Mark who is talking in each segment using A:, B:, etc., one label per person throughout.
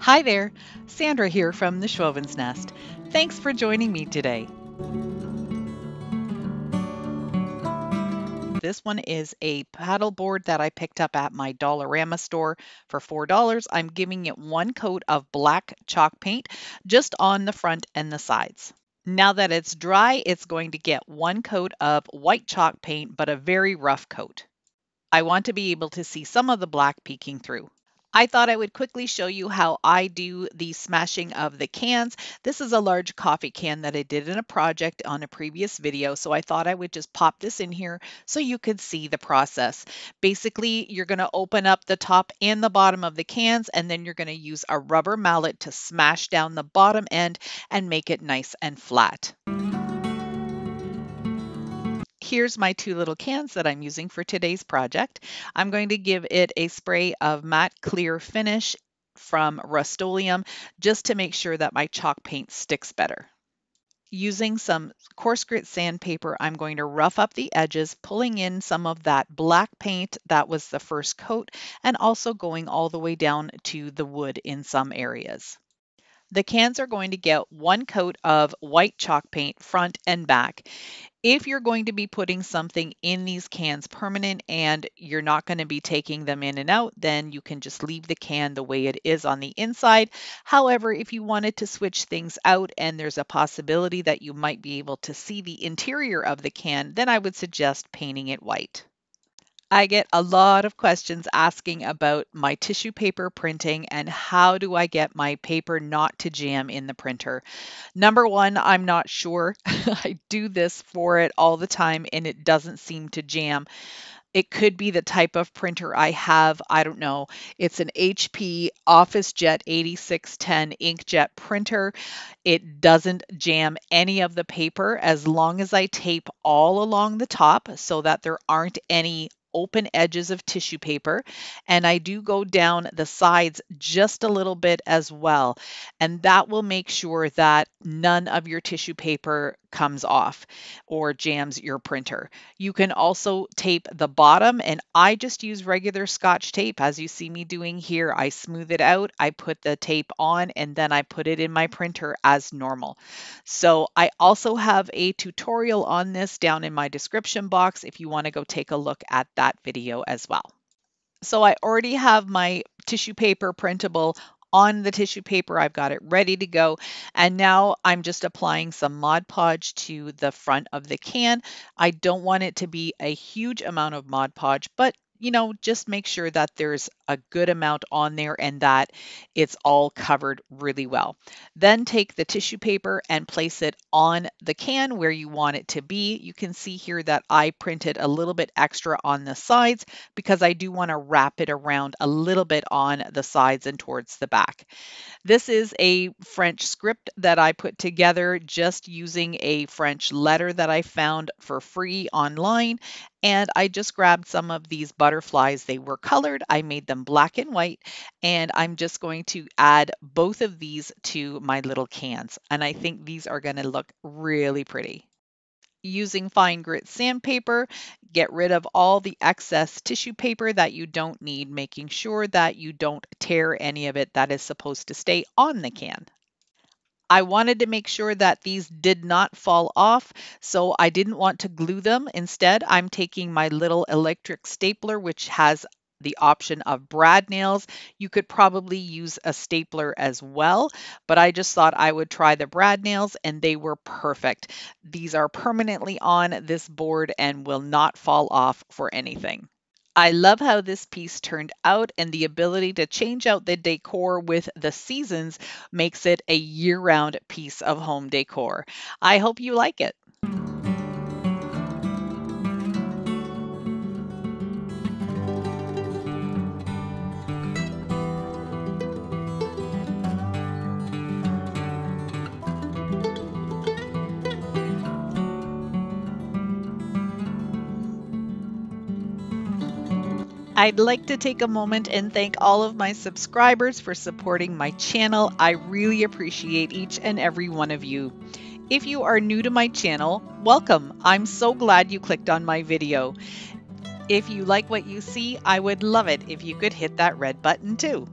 A: Hi there, Sandra here from the Schwowin's Nest. Thanks for joining me today. This one is a paddle board that I picked up at my Dollarama store for $4. I'm giving it one coat of black chalk paint just on the front and the sides. Now that it's dry, it's going to get one coat of white chalk paint, but a very rough coat. I want to be able to see some of the black peeking through. I thought I would quickly show you how I do the smashing of the cans. This is a large coffee can that I did in a project on a previous video, so I thought I would just pop this in here so you could see the process. Basically, you're going to open up the top and the bottom of the cans, and then you're going to use a rubber mallet to smash down the bottom end and make it nice and flat. Here's my two little cans that I'm using for today's project. I'm going to give it a spray of matte clear finish from Rust-Oleum just to make sure that my chalk paint sticks better. Using some coarse grit sandpaper, I'm going to rough up the edges, pulling in some of that black paint that was the first coat, and also going all the way down to the wood in some areas. The cans are going to get one coat of white chalk paint front and back. If you're going to be putting something in these cans permanent and you're not going to be taking them in and out, then you can just leave the can the way it is on the inside. However, if you wanted to switch things out and there's a possibility that you might be able to see the interior of the can, then I would suggest painting it white. I get a lot of questions asking about my tissue paper printing and how do I get my paper not to jam in the printer. Number one, I'm not sure. I do this for it all the time and it doesn't seem to jam. It could be the type of printer I have. I don't know. It's an HP OfficeJet 8610 inkjet printer. It doesn't jam any of the paper as long as I tape all along the top so that there aren't any open edges of tissue paper, and I do go down the sides just a little bit as well, and that will make sure that none of your tissue paper comes off or jams your printer. You can also tape the bottom, and I just use regular Scotch tape as you see me doing here. I smooth it out, I put the tape on, and then I put it in my printer as normal. So I also have a tutorial on this down in my description box if you want to go take a look at that video as well. So I already have my tissue paper printable on the tissue paper. I've got it ready to go. And now I'm just applying some Mod Podge to the front of the can. I don't want it to be a huge amount of Mod Podge, but just make sure that there's a good amount on there and that it's all covered really well. Then take the tissue paper and place it on the can where you want it to be. You can see here that I printed a little bit extra on the sides because I do want to wrap it around a little bit on the sides and towards the back. This is a French script that I put together just using a French letter that I found for free online. And I just grabbed some of these butterflies. They were colored. I made them black and white. And I'm just going to add both of these to my little cans. And I think these are going to look really pretty. Using fine grit sandpaper, get rid of all the excess tissue paper that you don't need, making sure that you don't tear any of it that is supposed to stay on the can. I wanted to make sure that these did not fall off, so I didn't want to glue them. Instead, I'm taking my little electric stapler, which has the option of brad nails. You could probably use a stapler as well, but I just thought I would try the brad nails and they were perfect. These are permanently on this board and will not fall off for anything. I love how this piece turned out, and the ability to change out the decor with the seasons makes it a year-round piece of home decor. I hope you like it. I'd like to take a moment and thank all of my subscribers for supporting my channel. I really appreciate each and every one of you. If you are new to my channel, welcome. I'm so glad you clicked on my video. If you like what you see, I would love it if you could hit that red button too.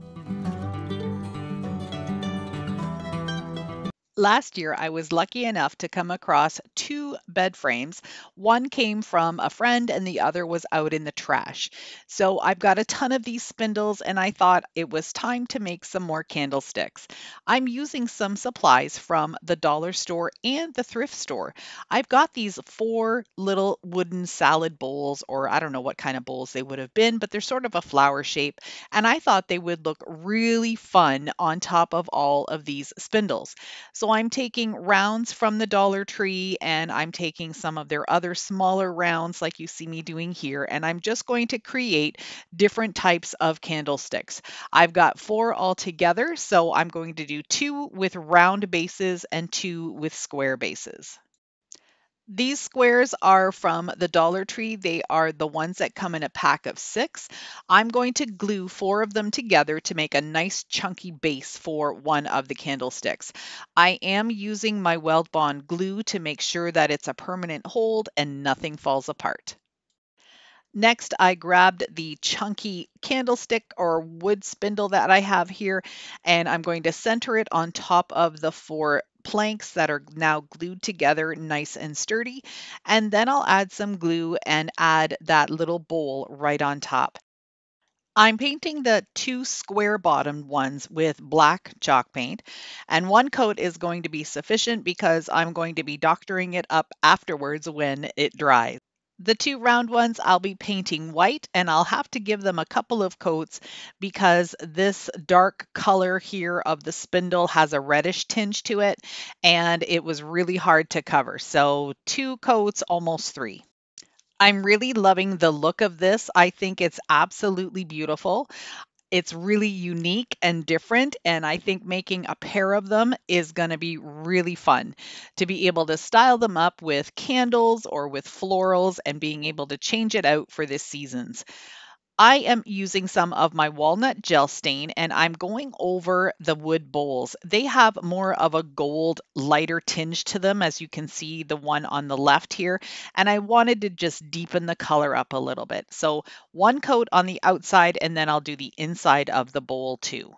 A: Last year, I was lucky enough to come across two bed frames. One came from a friend and the other was out in the trash. So I've got a ton of these spindles and I thought it was time to make some more candlesticks. I'm using some supplies from the dollar store and the thrift store. I've got these four little wooden salad bowls, or I don't know what kind of bowls they would have been, but they're sort of a flower shape. And I thought they would look really fun on top of all of these spindles. So I'm taking rounds from the Dollar Tree and I'm taking some of their other smaller rounds like you see me doing here, and I'm just going to create different types of candlesticks. I've got four altogether, so I'm going to do two with round bases and two with square bases. These squares are from the Dollar Tree. They are the ones that come in a pack of six. I'm going to glue four of them together to make a nice chunky base for one of the candlesticks. I am using my Weld Bond glue to make sure that it's a permanent hold and nothing falls apart. Next, I grabbed the chunky candlestick or wood spindle that I have here, and I'm going to center it on top of the four planks that are now glued together nice and sturdy. And then I'll add some glue and add that little bowl right on top. I'm painting the two square bottomed ones with black chalk paint, and one coat is going to be sufficient because I'm going to be doctoring it up afterwards when it dries. The two round ones I'll be painting white, and I'll have to give them a couple of coats because this dark color here of the spindle has a reddish tinge to it and it was really hard to cover. So two coats, almost three. I'm really loving the look of this. I think it's absolutely beautiful. It's really unique and different, and I think making a pair of them is going to be really fun to be able to style them up with candles or with florals and being able to change it out for the seasons. I am using some of my walnut gel stain and I'm going over the wood bowls. They have more of a gold, lighter tinge to them, as you can see the one on the left here. And I wanted to just deepen the color up a little bit. So one coat on the outside and then I'll do the inside of the bowl too.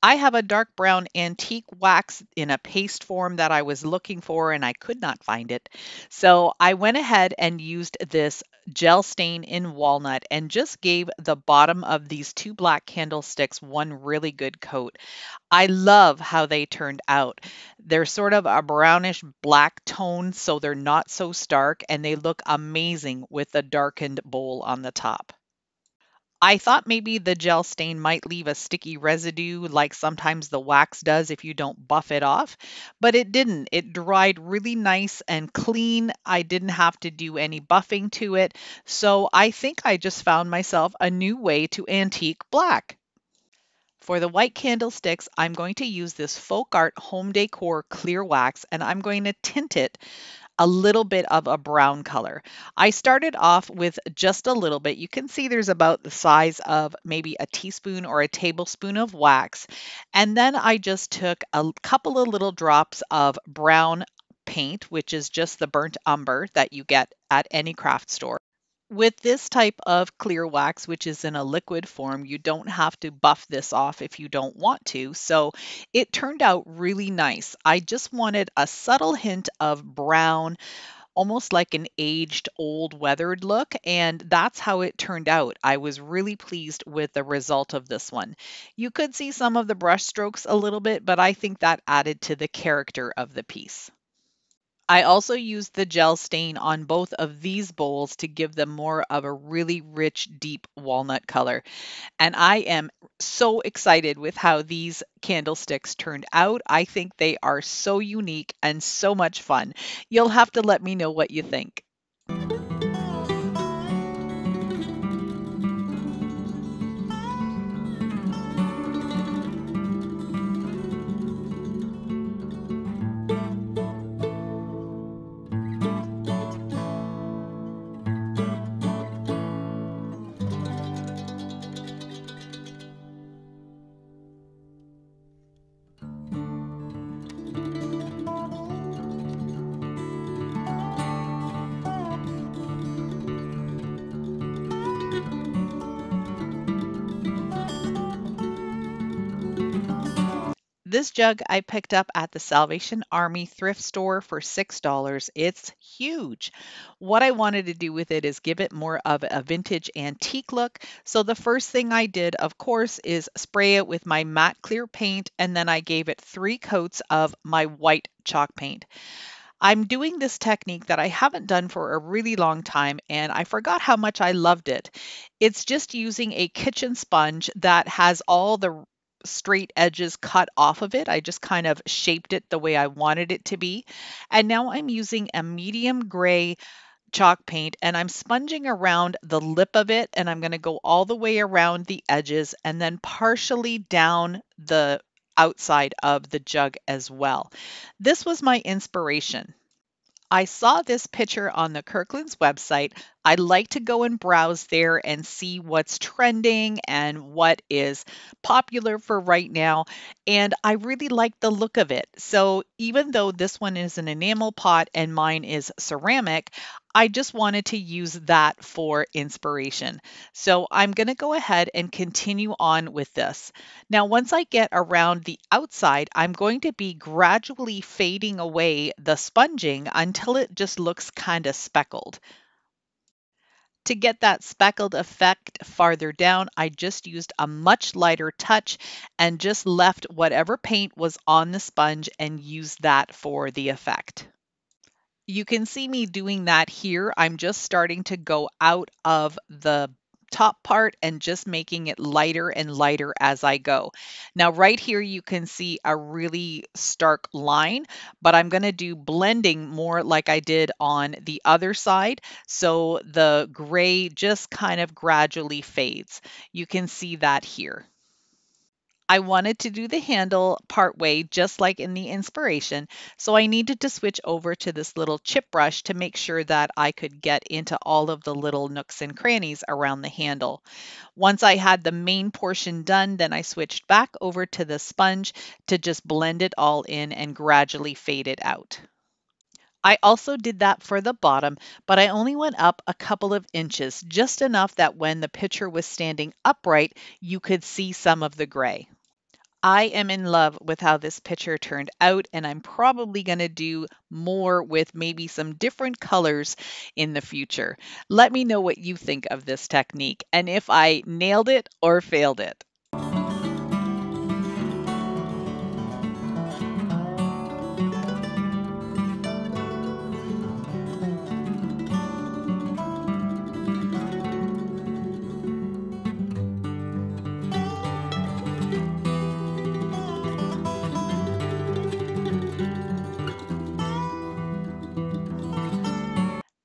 A: I have a dark brown antique wax in a paste form that I was looking for and I could not find it. So I went ahead and used this gel stain in walnut and just gave the bottom of these two black candlesticks one really good coat. I love how they turned out. They're sort of a brownish black tone, so they're not so stark and they look amazing with the darkened bowl on the top. I thought maybe the gel stain might leave a sticky residue like sometimes the wax does if you don't buff it off, but it didn't. It dried really nice and clean. I didn't have to do any buffing to it. So I think I just found myself a new way to antique black. For the white candlesticks, I'm going to use this Folk Art Home Decor clear wax and I'm going to tint it a little bit of a brown color. I started off with just a little bit. You can see there's about the size of maybe a teaspoon or a tablespoon of wax. And then I just took a couple of little drops of brown paint, which is just the burnt umber that you get at any craft store. With this type of clear wax, which is in a liquid form, you don't have to buff this off if you don't want to. So it turned out really nice. I just wanted a subtle hint of brown, almost like an aged, old, weathered look, and that's how it turned out. I was really pleased with the result of this one. You could see some of the brush strokes a little bit, but I think that added to the character of the piece. I also used the gel stain on both of these bowls to give them more of a really rich, deep walnut color. And I am so excited with how these candlesticks turned out. I think they are so unique and so much fun. You'll have to let me know what you think. This jug I picked up at the Salvation Army thrift store for $6. It's huge. What I wanted to do with it is give it more of a vintage antique look. So the first thing I did, of course, is spray it with my matte clear paint, and then I gave it 3 coats of my white chalk paint. I'm doing this technique that I haven't done for a really long time, and I forgot how much I loved it. It's just using a kitchen sponge that has all the straight edges cut off of it. I just kind of shaped it the way I wanted it to be. And now I'm using a medium gray chalk paint and I'm sponging around the lip of it, and I'm going to go all the way around the edges and then partially down the outside of the jug as well. This was my inspiration. I saw this picture on the Kirkland's website. I like to go and browse there and see what's trending and what is popular for right now. And I really like the look of it. So even though this one is an enamel pot and mine is ceramic, I just wanted to use that for inspiration. So I'm going to go ahead and continue on with this. Now, once I get around the outside, I'm going to be gradually fading away the sponging until it just looks kind of speckled. To get that speckled effect farther down, I just used a much lighter touch and just left whatever paint was on the sponge and used that for the effect. You can see me doing that here. I'm just starting to go out of the top part and just making it lighter and lighter as I go. Now right here you can see a really stark line, but I'm going to do blending more like I did on the other side. So the gray just kind of gradually fades. You can see that here. I wanted to do the handle part way just like in the inspiration, so I needed to switch over to this little chip brush to make sure that I could get into all of the little nooks and crannies around the handle. Once I had the main portion done, then I switched back over to the sponge to just blend it all in and gradually fade it out. I also did that for the bottom, but I only went up a couple of inches, just enough that when the picture was standing upright, you could see some of the gray. I am in love with how this picture turned out, and I'm probably going to do more with maybe some different colors in the future. Let me know what you think of this technique and if I nailed it or failed it.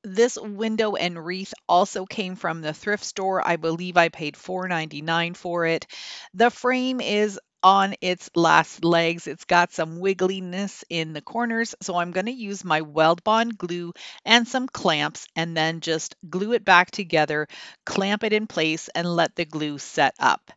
A: This window and wreath also came from the thrift store. I believe I paid $4.99 for it. The frame is on its last legs. It's got some wiggliness in the corners, so I'm going to use my HeatnBond glue and some clamps and then just glue it back together, clamp it in place, and let the glue set up.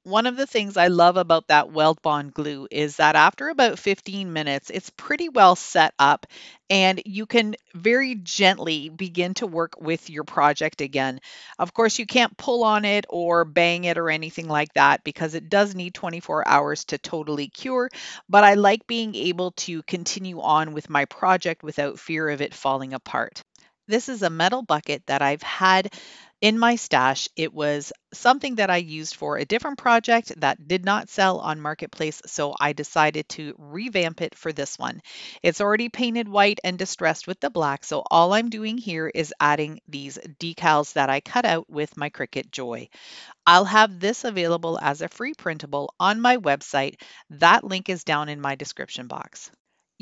A: One of the things I love about that HeatnBond glue is that after about 15 minutes, it's pretty well set up and you can very gently begin to work with your project again. Of course, you can't pull on it or bang it or anything like that because it does need 24 hours to totally cure, but I like being able to continue on with my project without fear of it falling apart. This is a metal bucket that I've had in my stash. It was something that I used for a different project that did not sell on Marketplace, so I decided to revamp it for this one. It's already painted white and distressed with the black, so all I'm doing here is adding these decals that I cut out with my Cricut Joy. I'll have this available as a free printable on my website. That link is down in my description box.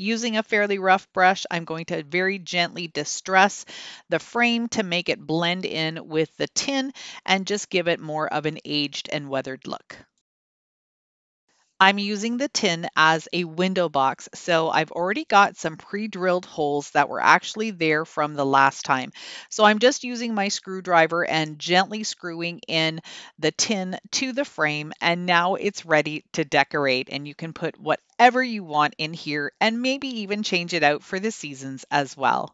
A: Using a fairly rough brush, I'm going to very gently distress the frame to make it blend in with the tin and just give it more of an aged and weathered look. I'm using the tin as a window box, so I've already got some pre-drilled holes that were actually there from the last time. So I'm just using my screwdriver and gently screwing in the tin to the frame, and now it's ready to decorate, and you can put whatever you want in here and maybe even change it out for the seasons as well.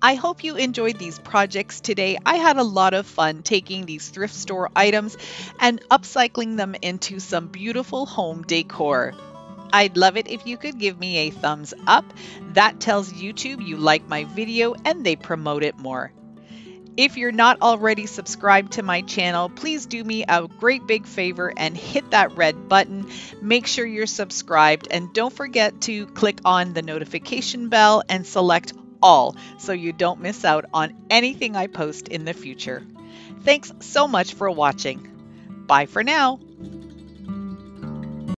A: I hope you enjoyed these projects today. I had a lot of fun taking these thrift store items and upcycling them into some beautiful home decor. I'd love it if you could give me a thumbs up. That tells YouTube you like my video and they promote it more. If you're not already subscribed to my channel, please do me a great big favor and hit that red button. Make sure you're subscribed and don't forget to click on the notification bell and select all so you don't miss out on anything I post in the future. Thanks so much for watching. Bye for now.